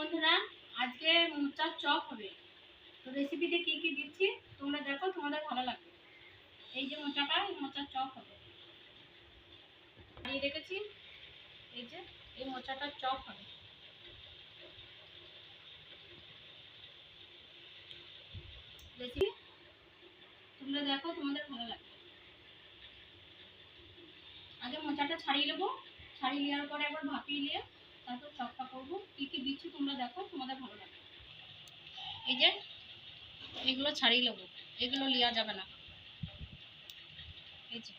বন্ধুরা, আজকে মোচার চপ হবে। তো রেসিপিতে কি কি দিচ্ছি তোমরা দেখো, তোমাদের ভালো লাগবে। এই যে মোচাটা, এই মোচার চপ হবে। বানিয়ে রেখেছি, এই যে এই মোচাটার চপ হবে। রেসিপি তোমরা দেখো, তোমাদের ভালো লাগবে। আগে মোচাটা ছাড়িয়ে নেবো, ছাড়িয়ে নেওয়ার পরে একবার ভাপিয়ে নিয়ে তারপর চপটা করবো। কি কি দিচ্ছি তোমরা দেখো, তোমাদের ভালো লাগবে। এই যে এগুলো ছাড়িয়ে নেবো, এগুলো নেওয়া যাবে না। এই যে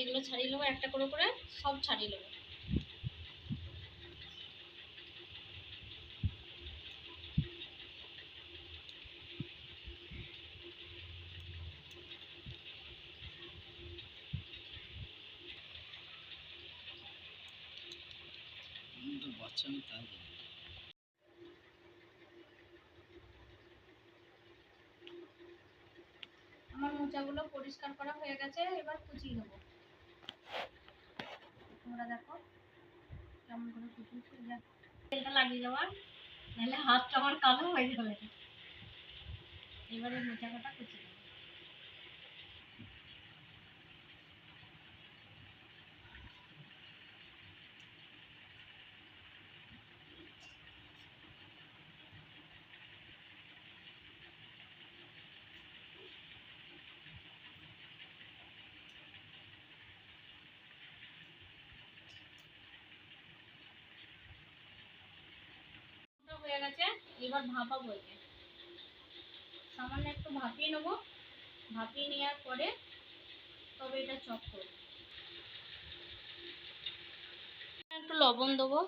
এগুলো ছাড়িয়ে নেবো, একটা করে করে সব ছাড়িয়ে নেবো। আমার মোচাগুলো পরিষ্কার করা হয়ে গেছে, এবার কুচিয়ে নেবো। তোমরা দেখো কেমন করে কুচিয়েছি। তেলটা লাগিয়ে দেওয়ার, নাহলে হাতটা আমার কালো হয়ে যাবে। এবারে মোচা কাটা কুচিয়ে দেবো। হয়ে গেছে, এবার ভাপাবো। একে সামান্য একটু ভাপিয়ে নেবো, ভাপিয়ে নেওয়ার পরে তবে এটা চপ করবো। একটু লবণ দেবো,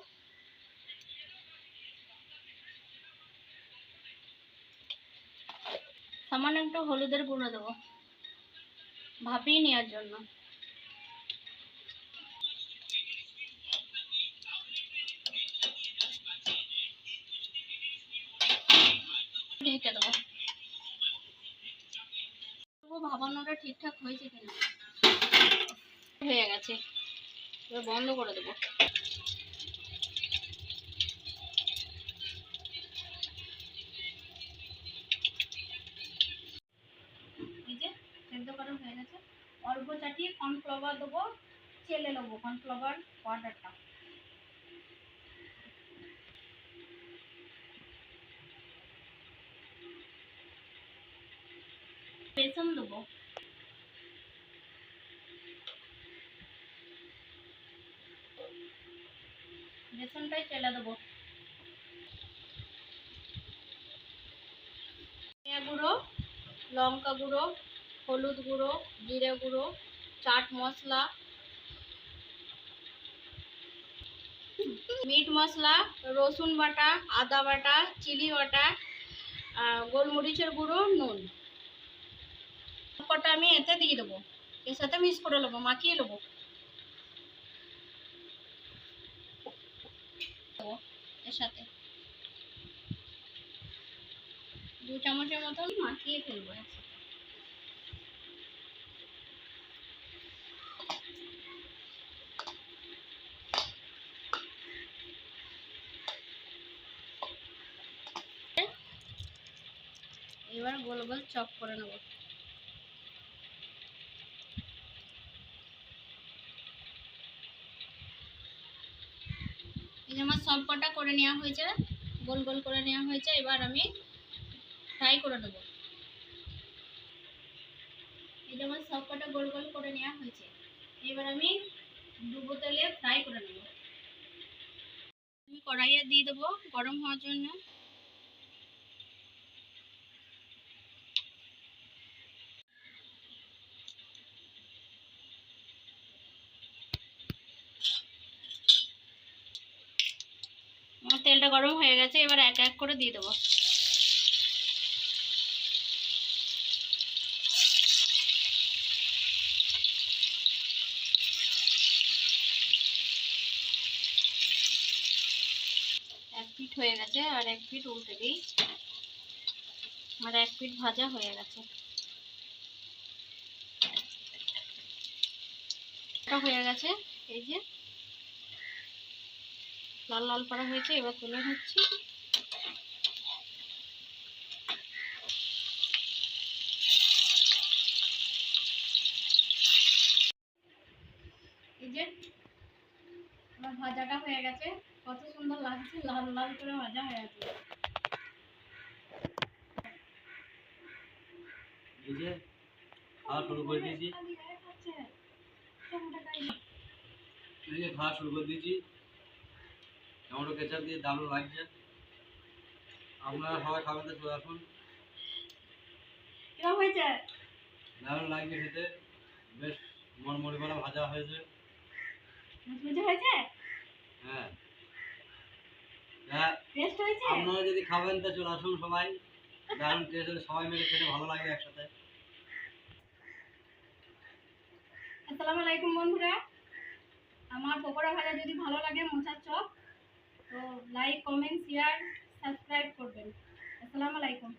সামান্য একটু হলুদের গুঁড়ো দেবো ভাপিয়ে নেওয়ার জন্য। ঢেকে দেবো, ভাপানোটা ঠিকঠাক হয়েছে কিনা। হয়ে গেছে, এবার বন্ধ করে দেবো। এই যে সেদ্ধ করা হয়ে গেছে, অল্প চাটিয়ে কর্নফ্লাওয়ার দেবো, চেলে নেবো কর্নফ্লাওয়ার পাউডারটা। বেসন দেবো, বেসনটাই চেলে দেবো। ধনিয়া গুঁড়ো, লঙ্কা গুঁড়ো, হলুদ গুঁড়ো, জিরে গুঁড়ো, চাট মশলা, মিট মশলা, রসুন বাটা, আদা বাটা, চিলি বাটা, গোলমরিচের গুঁড়ো, নুন। কটা আমি এতে দিয়ে দেবো, এর সাথে মিক্স করে নেবো, মাখিয়ে নেবো। এর সাথে 2 চামচের মতন মাখিয়ে ফেলবো। এবার গোল গোল চপ করে নেবো। এই যে আমার সব কটা করে নেওয়া হয়েছে, গোল গোল করে নেওয়া হয়েছে। এবার আমি ফ্রাই করে নেবো। এই যে আমার সব কটা গোল গোল করে নেওয়া হয়েছে, এবার আমি ডুবো তেলে ফ্রাই করে নেবো। আমি কড়াইয়ে দিয়ে দেবো গরম হওয়ার জন্য। আমার তেলটা গরম হয়ে গেছে, এবার এক এক করে দিয়ে দেবো। এক পিঠ হয়ে গেছে, আর এক পিঠ উল্টে দিই। আমার এক পিঠ ভাজা হয়ে গেছে। এটা হয়ে গেছে, এই যে লাল লাল করা হয়েছে, এবার তুলে নিচ্ছি। এই যে আমার ভাজাটা হয়ে গেছে, কত সুন্দর লাগছে, লাল লাল করে ভাজা হয়ে গেছে। এই যে খাওয়া শুরু করে দিয়েছি, এই যে খাওয়া শুরু করে দিয়েছি। টমেটো কেচাপ দিয়ে দারুণ লাগছে। আপনারা সবাই খাবেন তো চলে আসুন। কেমন হয়েছে? দারুণ লাগছে খেতে, বেশ মরমরে করা ভাজা হয়েছে। মুচমুচে হয়েছে? হ্যাঁ হ্যাঁ, টেস্ট হয়েছে? আপনারা যদি খাবেন তো চলে আসুন সবাই, দারুণ টেস্ট হলে সবাই মিলে খেতে ভালো লাগবে একসাথে। আসসালামু আলাইকুম বন্ধুরা, আমার পকোড়া ভাজা যদি ভালো লাগে মোচার চপ, তো লাইক কমেন্ট শেয়ার সাবস্ক্রাইব করবেন। আসসালামু আলাইকুম।